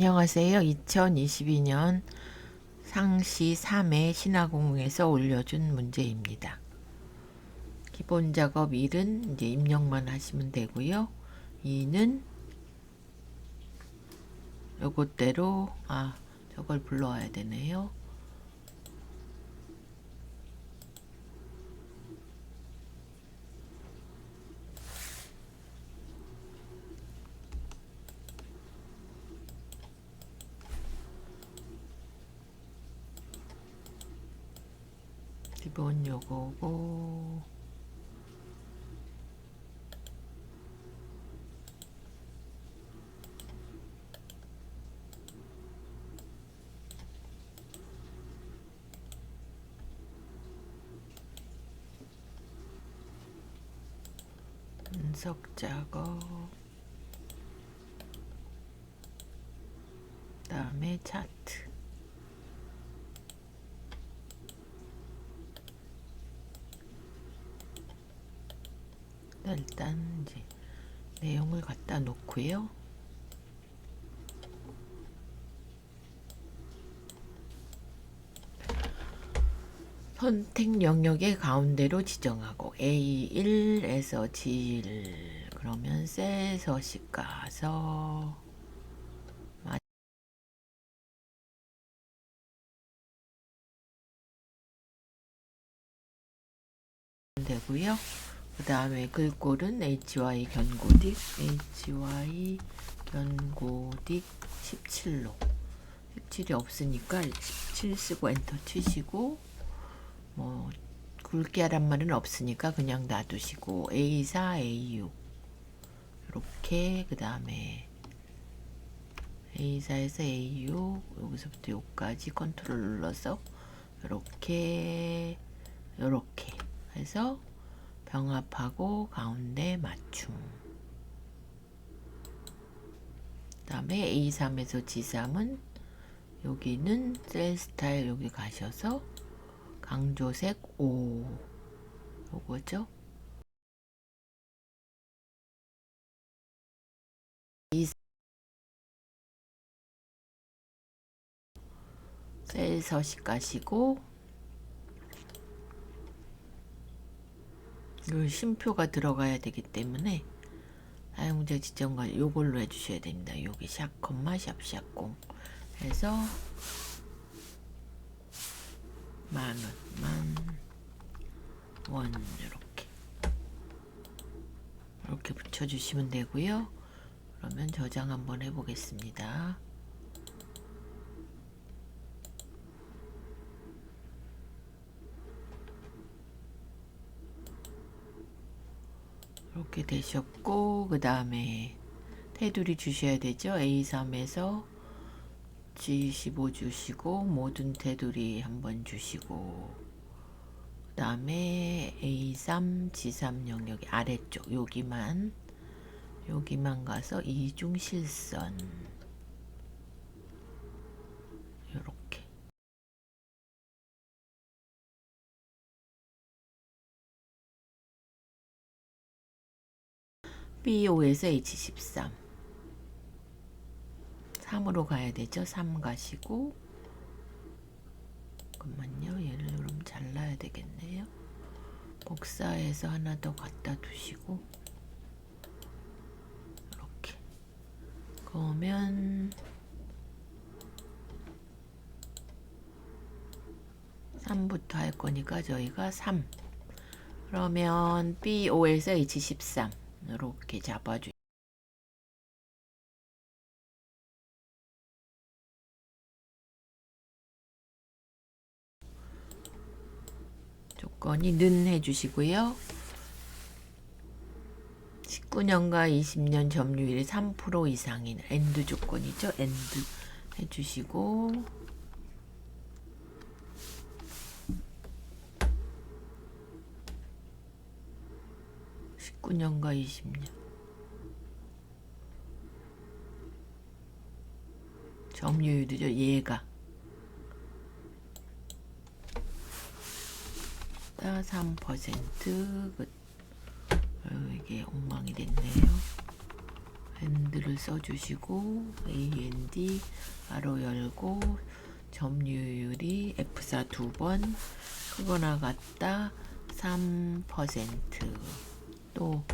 안녕하세요. 2022년 상시 3회 신화공에서 올려준 문제입니다. 기본 작업 1은 이제 입력만 하시면 되고요. 2는 요것대로 저걸 불러와야 되네요. 기본 요거고 분석 작업 그다음에 차트 일단 이제 내용을 갖다 놓고요. 선택 영역의 가운데로 지정하고 A1에서 G1 그러면 셀 서식 가서 되고요. 그 다음에 글꼴은 HY 견고딕 17로 17이 없으니까 17 쓰고 엔터 치시고 뭐 굵게 하란 말은 없으니까 그냥 놔두시고 A4, A6 이렇게 그 다음에 A4에서 A6 여기서부터 여기까지 컨트롤 눌러서 이렇게 해서 병합하고 가운데 맞춤 그 다음에 A3에서 G3은 여기는 셀 스타일 여기 가셔서 강조색 5 요거죠. 셀 서식 가시고 요 심표가 들어가야 되기 때문에 사용자 지정과 요걸로 해주셔야 됩니다. 여기 샵 샵0 해서 10,000원 이렇게 붙여주시면 되고요. 그러면 저장 한번 해보겠습니다. 이렇게 되셨고 그 다음에 테두리 주셔야 되죠. A3에서 G15 주시고 모든 테두리 한번 주시고 그 다음에 A3, G3 영역이 아래쪽 여기만 가서 이중 실선 요렇게 B5에서 H13 3으로 가야 되죠. 3 가시고 잠깐만요. 얘를 그럼 잘라야 되겠네요. 복사해서 하나 더 갖다 두시고 이렇게 그러면 3부터 할 거니까 저희가 3 그러면 B5에서 H13 이렇게 잡아주 조건이 는 해주시고요. 19년과 20년 점유율이 3% 이상인 엔드 조건이죠. 엔드 해주시고 19년과 20년 점유율이죠. 얘가 3% 이게 엉망이 됐네요. AND를 써주시고 AND 가로 열고 점유율이 F4 2번 크거나 같다 3%. 또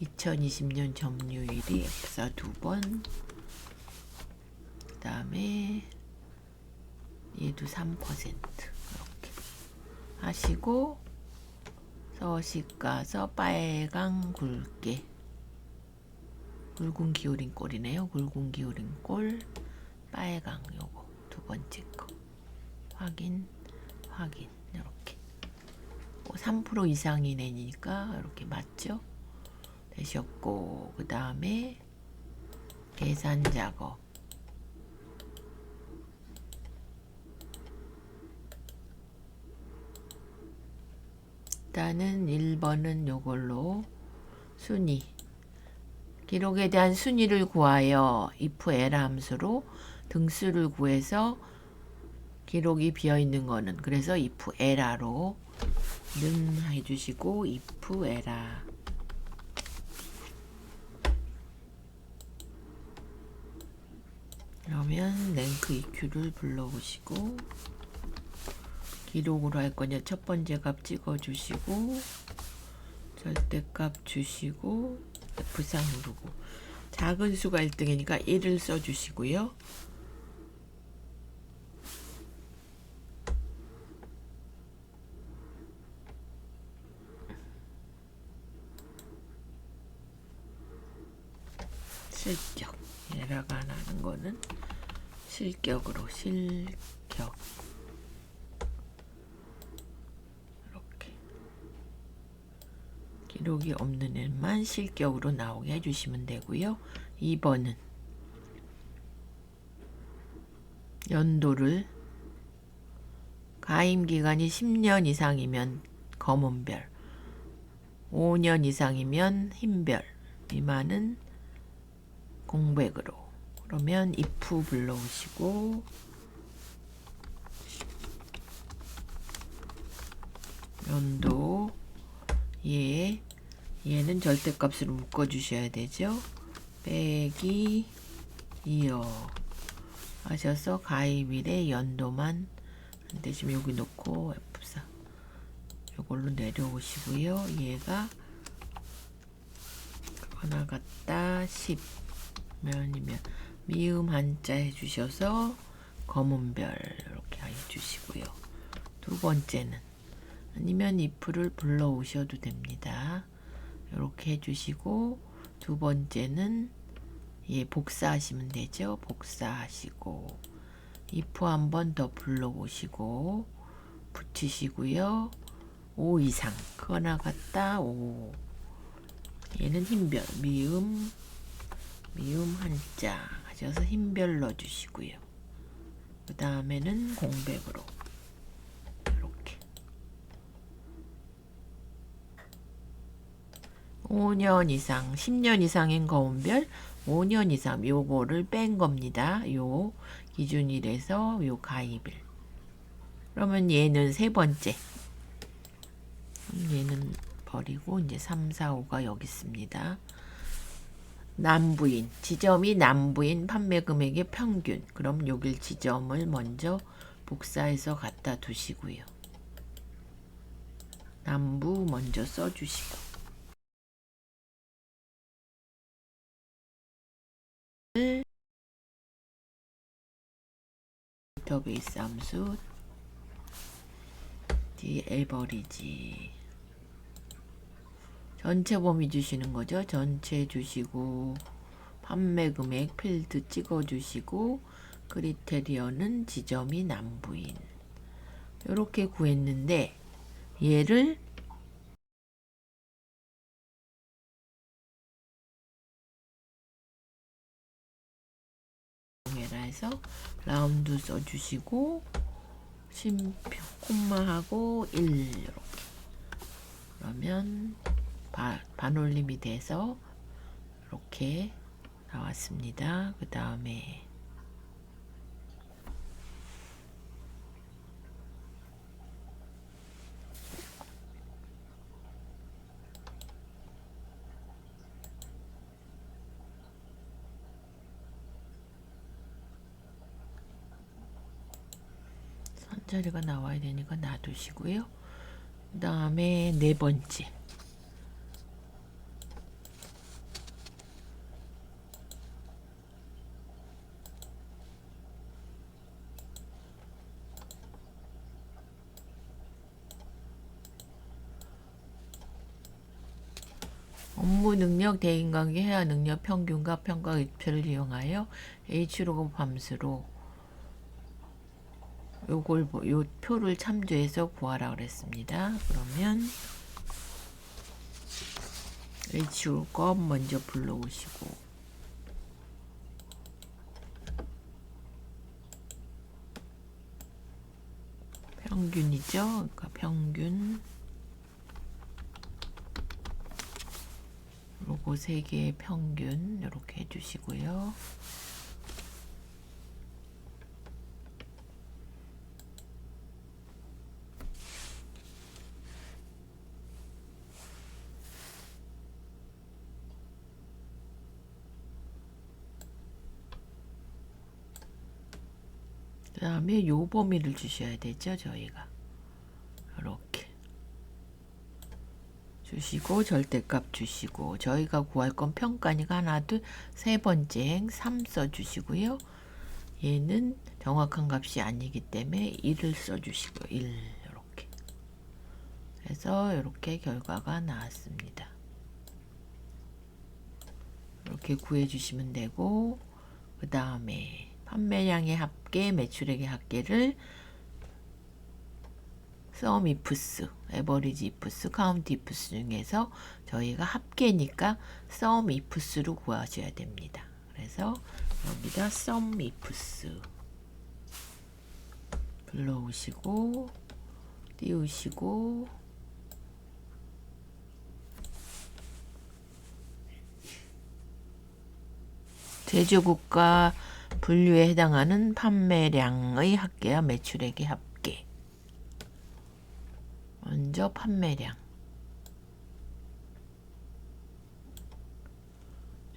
2020년 점유율이 F4 2번, 그 다음에 얘도 3% 이렇게 하시고 서식 가서 빨강 굵게 굵은 기울인 꼴이네요. 굵은 기울인 꼴 빨강 요거 두 번째 거 확인 이렇게 3% 이상이 내니까 이렇게 맞죠? 되셨고 그 다음에 계산 작업 일단은 1번은 요걸로 순위 기록에 대한 순위를 구하여 if l 함수로 등수를 구해서 기록이 비어있는 거는 그래서 if l로 는 해주시고 if l 그러면 랭크 EQ를 불러보시고 기록으로 할 거냐 첫 번째 값 찍어주시고 절대값 주시고 F4 누르고 작은 수가 1등이니까 1을 써주시고요. 실격 에러가 나는 거는 실격으로 실격 이렇게 기록이 없는 애만 실격으로 나오게 해주시면 되고요. 2번은 연도를 가임 기간이 10년 이상이면 검은별 5년 이상이면 흰별 미만은 공백으로 그러면 if 불러오시고 연도 얘는 절대값으로 묶어주셔야 되죠. 빼기 2여 하셔서 가입일의 연도만 안되시면 여기 놓고 F4 이걸로 내려오시고요. 얘가 하나 같다 10 면이면 미음 한자 해주셔서 검은별 이렇게 해주시고요. 두 번째는 아니면 if를 불러오셔도 됩니다. 이렇게 해주시고 두 번째는 복사하시면 되죠. 복사하시고 if 한 번 더 불러오시고 붙이시고요. 5 이상 크거나 같다 5 얘는 흰별 미음 한자 하셔서 흰별 넣어주시고요. 그 다음에는 공백으로 이렇게 5년 이상 10년 이상인 검은별 5년 이상 요거를 뺀 겁니다. 요 기준일에서 요 가입일 그러면 얘는 세 번째 얘는 버리고 이제 3, 4, 5가 여기 있습니다. 남부인 지점이 남부인 판매 금액의 평균 그럼 여길 지점을 먼저 복사해서 갖다 두시고요. 남부 먼저 써주시고 데이터베이스 함수 average 전체 범위 주시는 거죠. 전체 주시고 판매 금액 필드 찍어 주시고 크리테리어는 지점이 남부인 이렇게 구했는데 얘를 해서 라운드 써주시고 심표 콤마하고 1 이렇게 그러면 반올림이 돼서 이렇게 나왔습니다. 그 다음에 자리가 나와야 되니까 놔두시고요. 그 다음에 네 번째. 업무 능력, 대인관계, 해야 능력, 평균과 평가 표를 이용하여 H로그 함수로 요 표를 참조해서 구하라 그랬습니다. 그러면 H로그 먼저 불러오시고, 평균이죠. 그러니까 평균 로고 3개의 평균 이렇게 해주시고요. 그 다음에 요 범위를 주셔야 되죠. 저희가 이렇게 주시고, 절대값 주시고, 저희가 구할 건 평가니까 하나 둘 세 번째 행 3 써주시고요. 얘는 정확한 값이 아니기 때문에 1을 써주시고 1 이렇게 해서 이렇게 결과가 나왔습니다. 이렇게 구해주시면 되고, 그 다음에 판매량의 합계, 매출액의 합계를 sum ifs, average ifs, count ifs 중에서 저희가 합계니까 sum ifs로 구하셔야 됩니다. 그래서 여기다 sum ifs 불러오시고 띄우시고, 제조국가 분류에 해당하는 판매량의 합계와 매출액의 합계. 먼저 판매량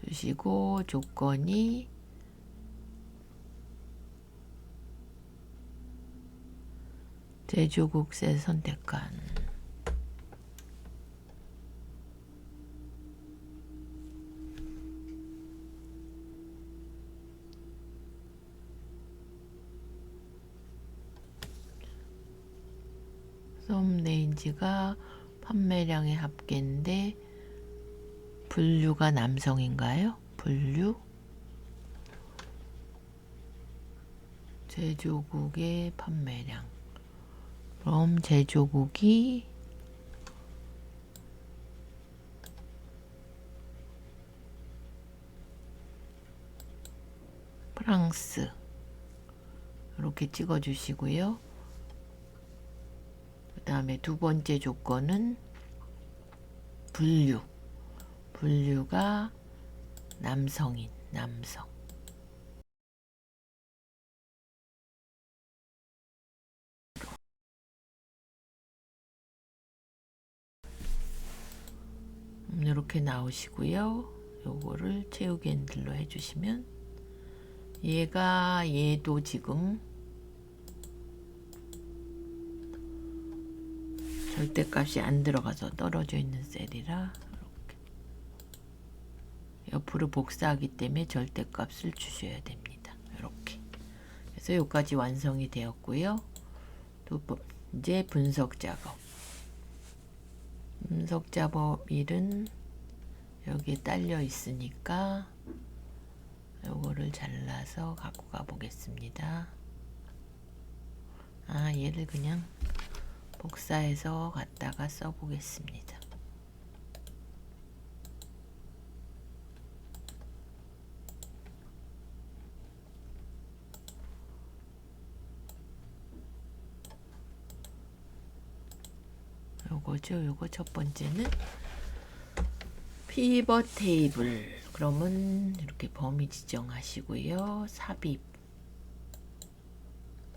주시고, 조건이 제조국세 선택한 썸레인지가 판매량의 합계인데 분류가 남성인가요? 분류 제조국의 판매량. 그럼 제조국이 프랑스 이렇게 찍어 주시고요. 그 다음에 두 번째 조건은 분류가 남성인 남성. 이렇게 나오시고요. 요거를 채우기 핸들로 해주시면, 얘도 지금 절대값이 안 들어가서 떨어져 있는 셀이라 이렇게 옆으로 복사하기 때문에 절대값을 주셔야 됩니다. 이렇게 그래서 여기까지 완성이 되었고요. 또 이제 분석 작업. 분석 작업일은 여기에 딸려 있으니까 요거를 잘라서 갖고 가 보겠습니다. 얘를 그냥 복사해서 갖다가 써 보겠습니다. 요거죠. 요거 첫 번째는 피벗 테이블. 그러면 이렇게 범위 지정하시고요. 삽입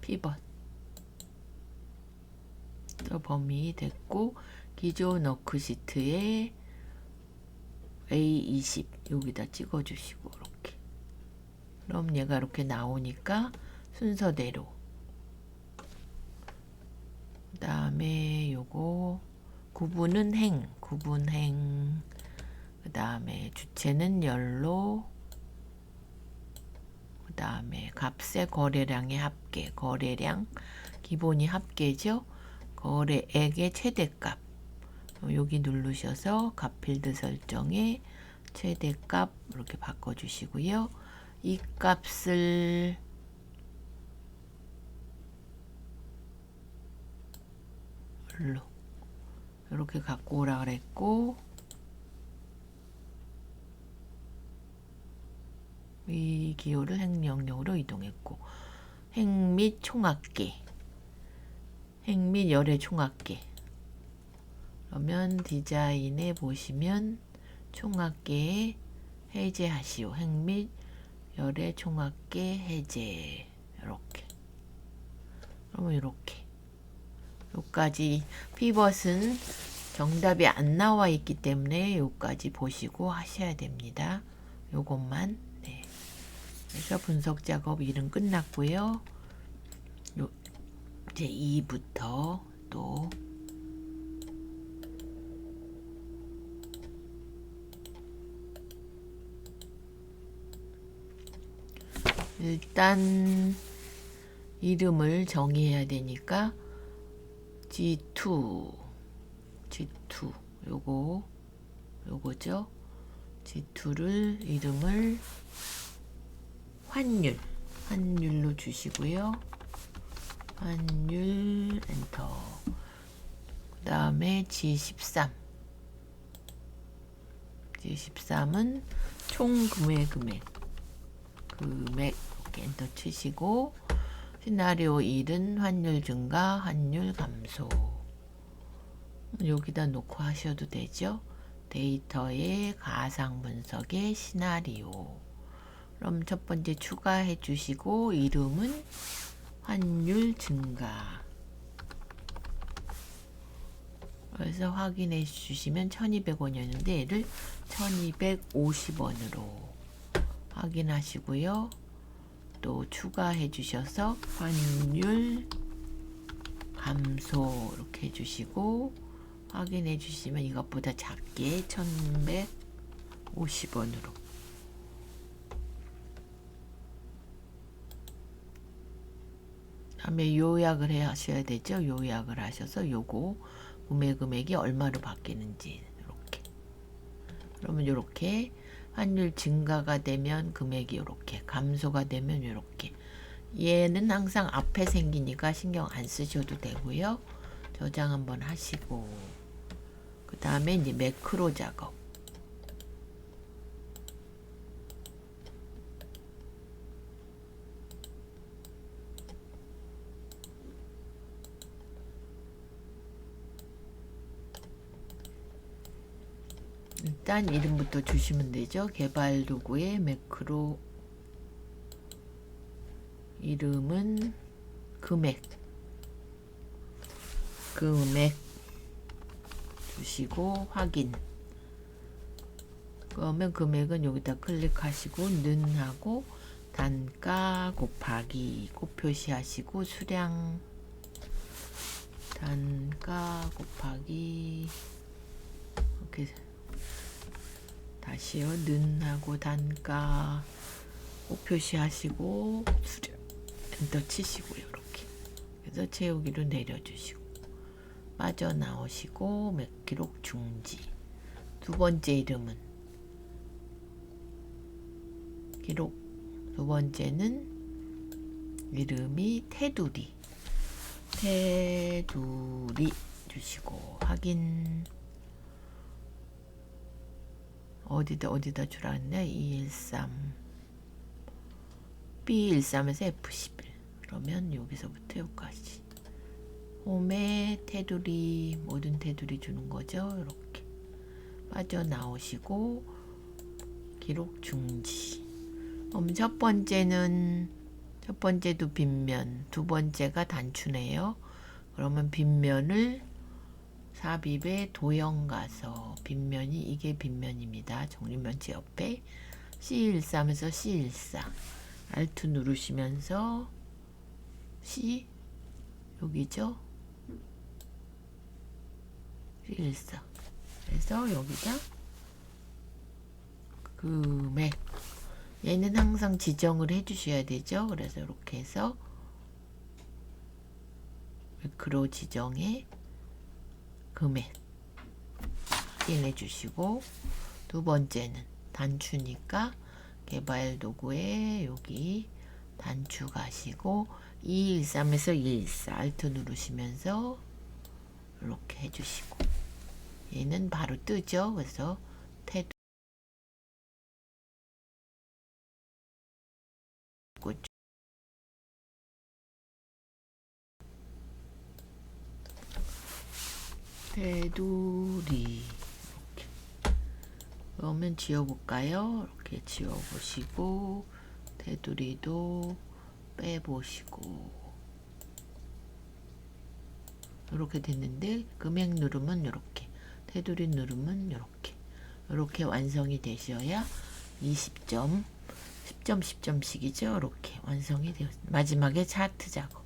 피벗 또 범위 됐고, 기존 워크시트에 A20 여기다 찍어주시고 이렇게. 그럼 얘가 이렇게 나오니까 순서대로 다음에 요거 구분은 행, 구분행. 그 다음에 주체는 열로. 그 다음에 값의 거래량의 합계, 거래량 기본이 합계죠. 거래액의 최대값. 여기 누르셔서 값 필드 설정에 최대값 이렇게 바꿔주시고요. 이 값을 이렇게 갖고 오라 그랬고, 이 기호를 행령령으로 이동했고, 행 및 총합계, 행 및 열의 총합계. 그러면 디자인에 보시면 총합계 해제하시오. 행 및 열의 총합계 해제. 이렇게. 그러면 이렇게. 요까지 피벗은 정답이 안 나와 있기 때문에 요까지 보시고 하셔야 됩니다. 요것만. 네. 그래서 분석 작업 일은 끝났고요. 이제 2부터 또 일단 이름을 정의해야 되니까 G2 요거죠. G2를 이름을 환율로 주시고요. 환율 엔터. 그 다음에 G13은 총 금액 이렇게 엔터 치시고, 시나리오 1은 환율 증가, 환율 감소. 여기다 놓고 하셔도 되죠. 데이터의 가상 분석의 시나리오. 그럼 첫 번째 추가해 주시고, 이름은 환율 증가. 그래서 확인해 주시면 1200원이었는데 얘를 1250원으로 확인하시고요. 또 추가해 주셔서 환율 감소 이렇게 해주시고 확인해 주시면 이것보다 작게 1150원으로. 다음에 요약을 하셔야 되죠. 요약을 하셔서 요거 구매 금액이 얼마로 바뀌는지 이렇게. 그러면 이렇게 환율 증가가 되면 금액이 이렇게, 감소가 되면 이렇게. 얘는 항상 앞에 생기니까 신경 안 쓰셔도 되고요. 저장 한번 하시고, 그 다음에 이제 매크로 작업. 일단 이름부터 주시면 되죠. 개발 도구의 매크로 이름은 금액 주시고 확인. 그러면 금액은 여기다 클릭하시고 는 하고 단가 곱하기 곱 표시하시고 수량 단가 곱하기 이렇게 다시요. 는 하고 단가 곱 표시하시고 수량 엔터 치시고요. 이렇게. 그래서 채우기로 내려주시고 빠져나오시고 기록 중지. 두 번째 이름은 기록. 두 번째는 이름이 테두리 주시고 확인. 어디다 주라 했네. 213 B13에서 F11. 그러면 여기서부터 여기까지 홈에 테두리, 모든 테두리 주는 거죠. 이렇게 빠져나오시고 기록 중지. 첫 번째도 빗면, 두 번째가 단추네요. 그러면 빗면을 삽입에 도형 가서 빗면이 이게 빗면입니다. 정리면체 옆에 C13에서 C14 Alt 누르시면서 C 여기죠. 14. 그래서 여기다 금액. 얘는 항상 지정을 해 주셔야 되죠. 그래서 이렇게 해서 매크로 지정에 금액 확인해 주시고, 두 번째는 단추니까 개발 도구에 여기 단추 가시고 213에서 214 알트 누르시면서 이렇게 해주시고, 얘는 바로 뜨죠. 그래서 테두리 이렇게. 그러면 지워볼까요? 이렇게 지워보시고 테두리도 빼보시고 이렇게 됐는데, 금액 누르면 이렇게, 테두리 누르면 이렇게 완성이 되셔야 20점, 10점, 10점씩이죠. 이렇게 완성이 되었습니다. 마지막에 차트 작업.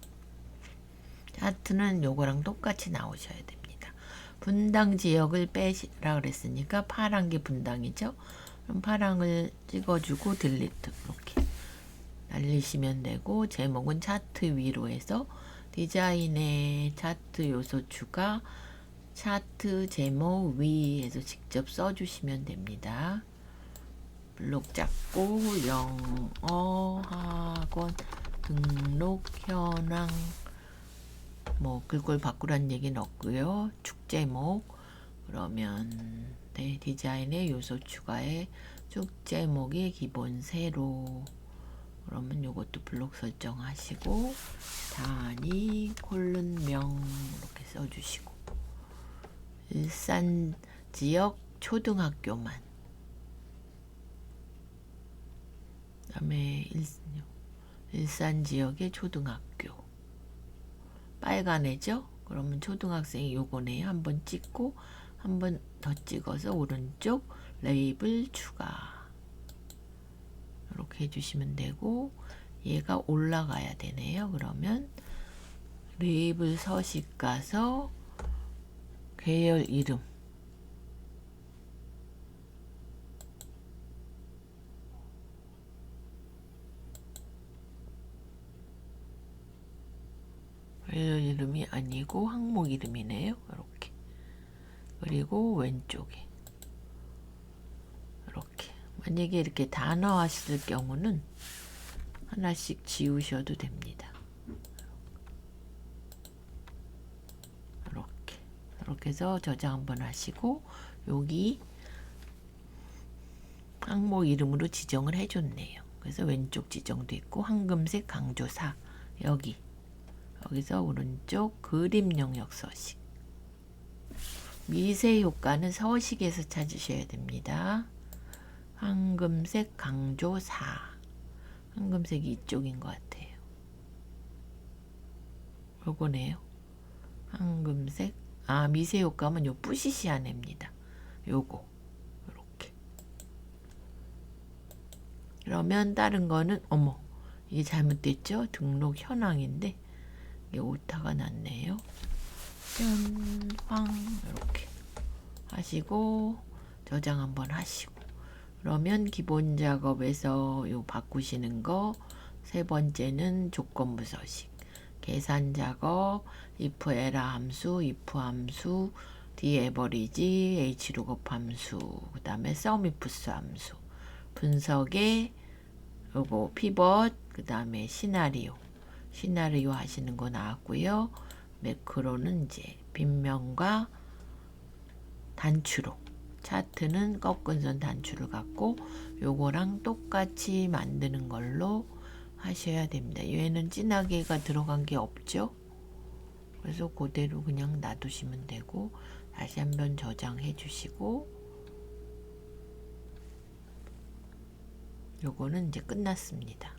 차트는 요거랑 똑같이 나오셔야 됩니다. 분당 지역을 빼시라 그랬으니까 파란 게 분당이죠. 그럼 파랑을 찍어주고 딜리트 이렇게 날리시면 되고, 제목은 차트 위로 해서 디자인의 차트 요소 추가, 차트 제목 위에서 직접 써주시면 됩니다. 블록 잡고 영어 학원 등록 현황, 뭐 글꼴 바꾸란 얘기는 없고요. 축제목, 그러면 네, 디자인의 요소 추가에 축제목이 기본 세로, 그러면 요것도 블록 설정하시고 단위 콜론명 이렇게 써주시고, 일산 지역 초등학교만, 그다음에 일산 지역의 초등학교 빨간애죠. 그러면 초등학생이 요거네요. 한번 찍고 한 번 더 찍어서 오른쪽 레이블 추가 이렇게 해주시면 되고, 얘가 올라가야 되네요. 그러면 레이블 서식 가서 계열 이름, 계열 이름이 아니고 항목 이름이네요. 이렇게. 그리고 왼쪽에 이렇게. 만약에 이렇게 단어 하실 경우는 하나씩 지우셔도 됩니다. 이렇게 해서 저장 한번 하시고, 여기 항목 이름으로 지정을 해줬네요. 그래서 왼쪽 지정도 있고, 황금색 강조 4 여기서 오른쪽 그림 영역 서식. 미세 효과는 서식에서 찾으셔야 됩니다. 황금색 강조 4, 황금색이 이쪽인 것 같아요. 요거네요. 황금색, 미세 효과면 요 뿌시시 안입니다. 요거 이렇게. 그러면 다른 거는 이게 잘못됐죠? 등록 현황인데 이게 오타가 났네요. 현황 이렇게 하시고 저장 한번 하시고, 그러면 기본 작업에서 요 바꾸시는 거, 세 번째는 조건부 서식, 계산 작업, if 에라 함수, if 함수, d 에버리지, h 룩업 함수, 그 다음에 sum ifs 함수, 분석에 요거 피벗, 그 다음에 시나리오 하시는 거 나왔고요. 매크로는 이제 빗면과 단추로, 차트는 꺾은 선 단추를 갖고 요거랑 똑같이 만드는 걸로 하셔야 됩니다. 얘는 진하게가 들어간 게 없죠. 그래서 그대로 그냥 놔두시면 되고, 다시 한번 저장해 주시고, 요거는 이제 끝났습니다.